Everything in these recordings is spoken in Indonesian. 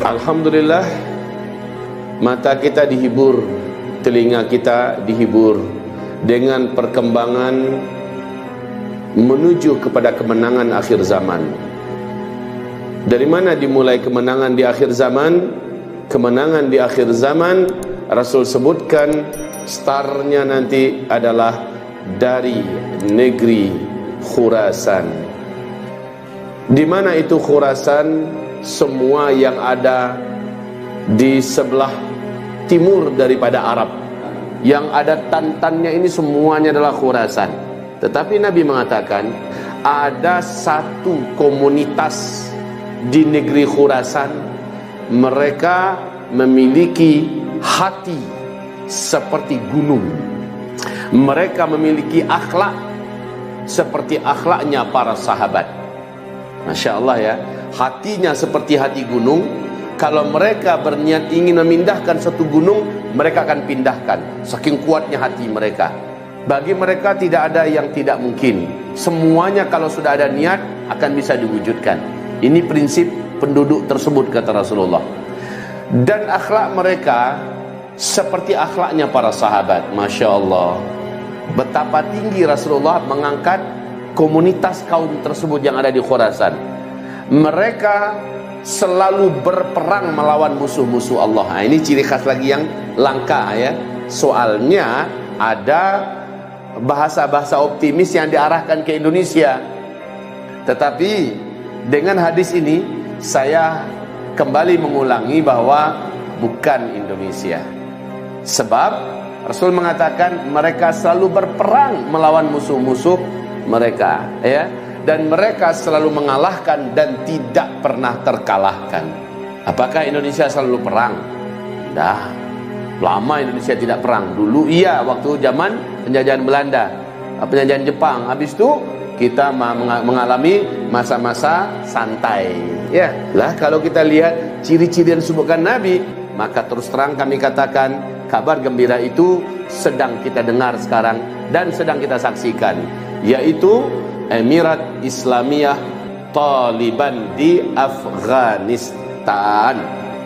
Alhamdulillah, mata kita dihibur, telinga kita dihibur dengan perkembangan menuju kepada kemenangan akhir zaman. Dari mana dimulai kemenangan di akhir zaman? Kemenangan di akhir zaman, Rasul sebutkan startnya nanti adalah dari negeri Khurasan. Di mana itu Khurasan? Semua yang ada di sebelah timur daripada Arab, yang ada tantannya ini semuanya adalah Khurasan. Tetapi Nabi mengatakan ada satu komunitas di negeri Khurasan, mereka memiliki hati seperti gunung, mereka memiliki akhlak seperti akhlaknya para sahabat. Masya Allah ya, hatinya seperti hati gunung. Kalau mereka berniat ingin memindahkan satu gunung, mereka akan pindahkan, saking kuatnya hati mereka. Bagi mereka tidak ada yang tidak mungkin, semuanya kalau sudah ada niat akan bisa diwujudkan. Ini prinsip penduduk tersebut, kata Rasulullah. Dan akhlak mereka seperti akhlaknya para sahabat. Masya Allah, betapa tinggi Rasulullah mengangkat komunitas kaum tersebut yang ada di Khurasan. Mereka selalu berperang melawan musuh-musuh Allah. Nah, ini ciri khas lagi yang langka ya. Soalnya ada bahasa-bahasa optimis yang diarahkan ke Indonesia. Tetapi dengan hadis ini saya kembali mengulangi bahwa bukan Indonesia. Sebab Rasul mengatakan mereka selalu berperang melawan musuh-musuh mereka ya, dan mereka selalu mengalahkan dan tidak pernah terkalahkan. Apakah Indonesia selalu perang? Dah lama Indonesia tidak perang. Dulu iya, waktu zaman penjajahan Belanda, penjajahan Jepang. Habis itu kita mengalami masa-masa santai ya. Lah kalau kita lihat ciri-ciri yang disebutkan Nabi, maka terus terang kami katakan kabar gembira itu sedang kita dengar sekarang dan sedang kita saksikan, yaitu Emirat Islamiyah Taliban di Afghanistan.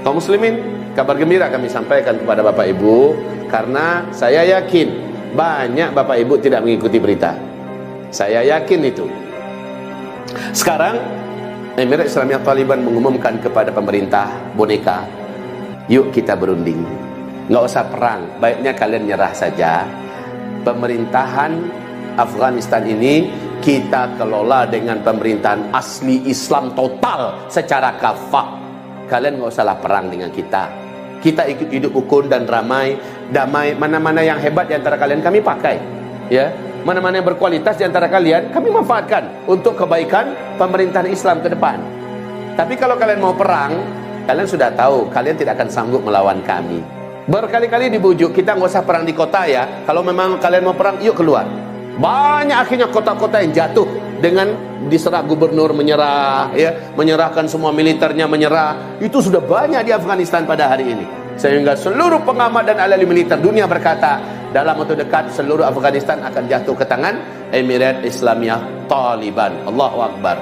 Kaum muslimin, kabar gembira kami sampaikan kepada Bapak Ibu, karena saya yakin banyak Bapak Ibu tidak mengikuti berita. Saya yakin itu. Sekarang Emirat Islamiyah Taliban mengumumkan kepada pemerintah boneka, yuk kita berunding, nggak usah perang, baiknya kalian nyerah saja. Pemerintahan Afghanistan ini kita kelola dengan pemerintahan asli Islam total secara kafah. Kalian nggak usahlah perang dengan kita. Kita ikut hidup rukun dan damai. Mana-mana yang hebat di antara kalian kami pakai, ya. Mana-mana yang berkualitas di antara kalian kami manfaatkan untuk kebaikan pemerintahan Islam ke depan. Tapi kalau kalian mau perang, kalian sudah tahu kalian tidak akan sanggup melawan kami. Berkali-kali dibujuk, kita nggak usah perang di kota ya. Kalau memang kalian mau perang, yuk keluar. Banyak akhirnya kota-kota yang jatuh dengan diserah gubernur menyerah ya, menyerahkan semua militernya menyerah. Itu sudah banyak di Afghanistan pada hari ini. Sehingga seluruh pengamat dan ahli militer dunia berkata, dalam waktu dekat seluruh Afghanistan akan jatuh ke tangan Emirat Islamiyah Taliban. Allahu Akbar.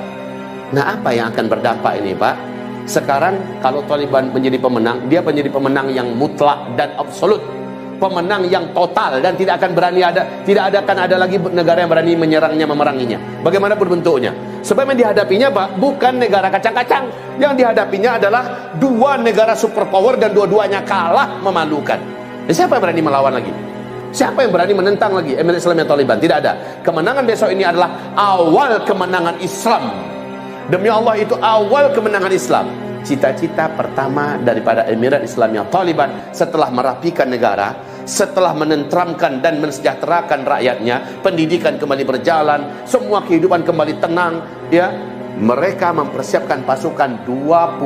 Nah, apa yang akan berdampak ini, Pak? Sekarang kalau Taliban menjadi pemenang, dia menjadi pemenang yang mutlak dan absolut, pemenang yang total, dan tidak akan ada lagi negara yang berani menyerangnya, memeranginya, bagaimanapun bentuknya. Sebab yang dihadapinya, Pak, bukan negara kacang-kacang. Yang dihadapinya adalah dua negara superpower dan dua-duanya kalah memalukan. Siapa yang berani melawan lagi? Siapa yang berani menentang lagi Emirat Islamiyah Taliban? Tidak ada. Kemenangan besok ini adalah awal kemenangan Islam. Demi Allah, itu awal kemenangan Islam. Cita-cita pertama daripada Emirat Islamiyah Taliban setelah merapikan negara, setelah menenteramkan dan mensejahterakan rakyatnya, pendidikan kembali berjalan, semua kehidupan kembali tenang ya, mereka mempersiapkan pasukan 20.000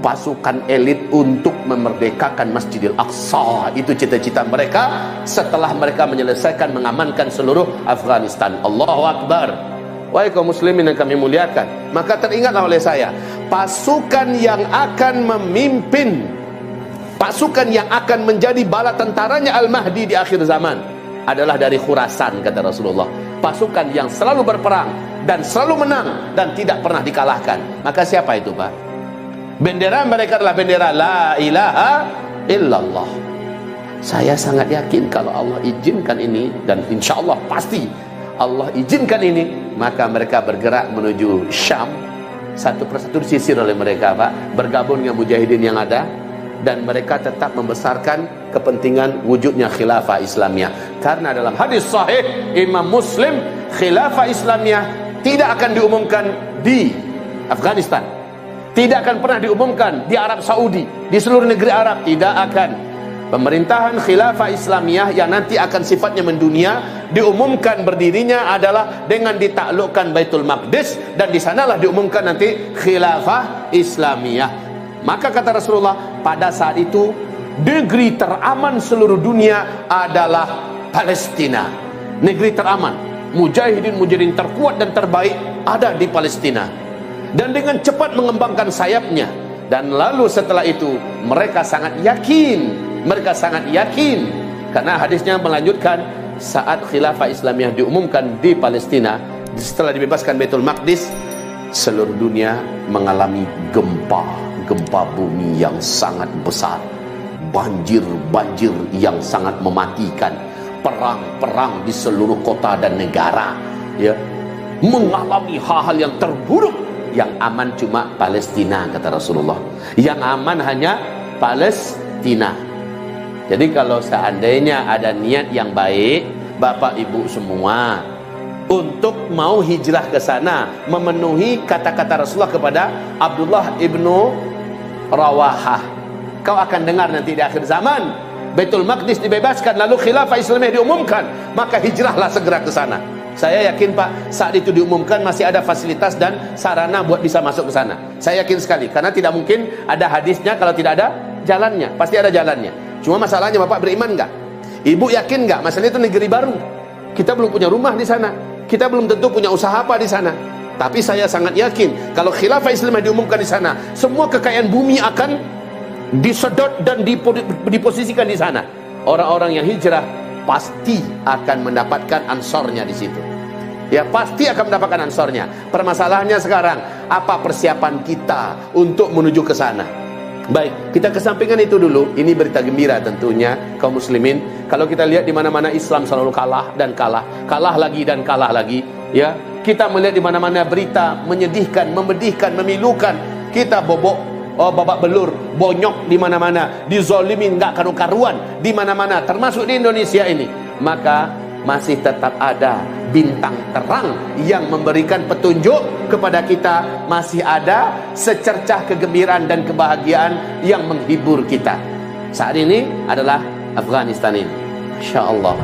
pasukan elit untuk memerdekakan Masjidil Aqsa. Itu cita-cita mereka setelah mereka menyelesaikan mengamankan seluruh Afghanistan. Allahu Akbar. Wahai kaum muslimin yang kami muliakan, maka teringatlah oleh saya, pasukan yang akan memimpin, pasukan yang akan menjadi bala tentaranya Al-Mahdi di akhir zaman adalah dari Khurasan, kata Rasulullah. Pasukan yang selalu berperang dan selalu menang dan tidak pernah dikalahkan. Maka siapa itu, Pak? Bendera mereka adalah bendera la ilaha illallah. Saya sangat yakin kalau Allah izinkan ini, dan insya Allah pasti Allah izinkan ini, maka mereka bergerak menuju Syam. Satu persatu disisir oleh mereka, Pak, bergabung dengan mujahidin yang ada, dan mereka tetap membesarkan kepentingan wujudnya khilafah Islamiyah. Karena dalam hadis sahih Imam Muslim, khilafah Islamiyah tidak akan diumumkan di Afghanistan, tidak akan pernah diumumkan di Arab Saudi, di seluruh negeri Arab, tidak akan. Pemerintahan khilafah Islamiyah yang nanti akan sifatnya mendunia, diumumkan berdirinya adalah dengan ditaklukkan Baitul Maqdis, dan di sanalah diumumkan nanti khilafah Islamiyah. Maka kata Rasulullah, pada saat itu negeri teraman seluruh dunia adalah Palestina. Negeri teraman, mujahidin terkuat dan terbaik ada di Palestina, dan dengan cepat mengembangkan sayapnya. Dan lalu setelah itu mereka sangat yakin, karena hadisnya melanjutkan, saat khilafah Islamiyah diumumkan di Palestina, setelah dibebaskan Baitul Maqdis, seluruh dunia mengalami gempa bumi yang sangat besar, banjir yang sangat mematikan, perang di seluruh kota dan negara, ya, mengalami hal-hal yang terburuk. Yang aman cuma Palestina, kata Rasulullah. Yang aman hanya Palestina. Jadi kalau seandainya ada niat yang baik, Bapak Ibu semua, untuk mau hijrah ke sana, memenuhi kata-kata Rasulullah kepada Abdullah ibnu Rawahah, kau akan dengar nanti di akhir zaman Baitul Maqdis dibebaskan, lalu khilafah Islamiyah diumumkan, maka hijrahlah segera ke sana. Saya yakin, Pak, saat itu diumumkan masih ada fasilitas dan sarana buat bisa masuk ke sana. Saya yakin sekali, karena tidak mungkin ada hadisnya kalau tidak ada jalannya. Pasti ada jalannya. Cuma masalahnya, Bapak beriman nggak? Ibu yakin nggak? Masalahnya itu negeri baru. Kita belum punya rumah di sana. Kita belum tentu punya usaha apa di sana. Tapi saya sangat yakin kalau khilafah Islam diumumkan di sana, semua kekayaan bumi akan disedot dan diposisikan di sana. Orang-orang yang hijrah pasti akan mendapatkan ansornya di situ. Ya, pasti akan mendapatkan ansornya. Permasalahannya sekarang, apa persiapan kita untuk menuju ke sana? Baik, kita kesampingkan itu dulu. Ini berita gembira tentunya kaum muslimin. Kalau kita lihat di mana-mana Islam selalu kalah dan kalah, kalah lagi dan kalah lagi. Ya, kita melihat di mana-mana berita menyedihkan, memedihkan, memilukan. Kita babak belur, bonyok di mana-mana, dizolimin nggak karu-karuan di mana-mana, termasuk di Indonesia ini. Maka masih tetap ada bintang terang yang memberikan petunjuk kepada kita, masih ada secercah kegembiraan dan kebahagiaan yang menghibur kita. Saat ini adalah Afghanistan ini, Insya Allah.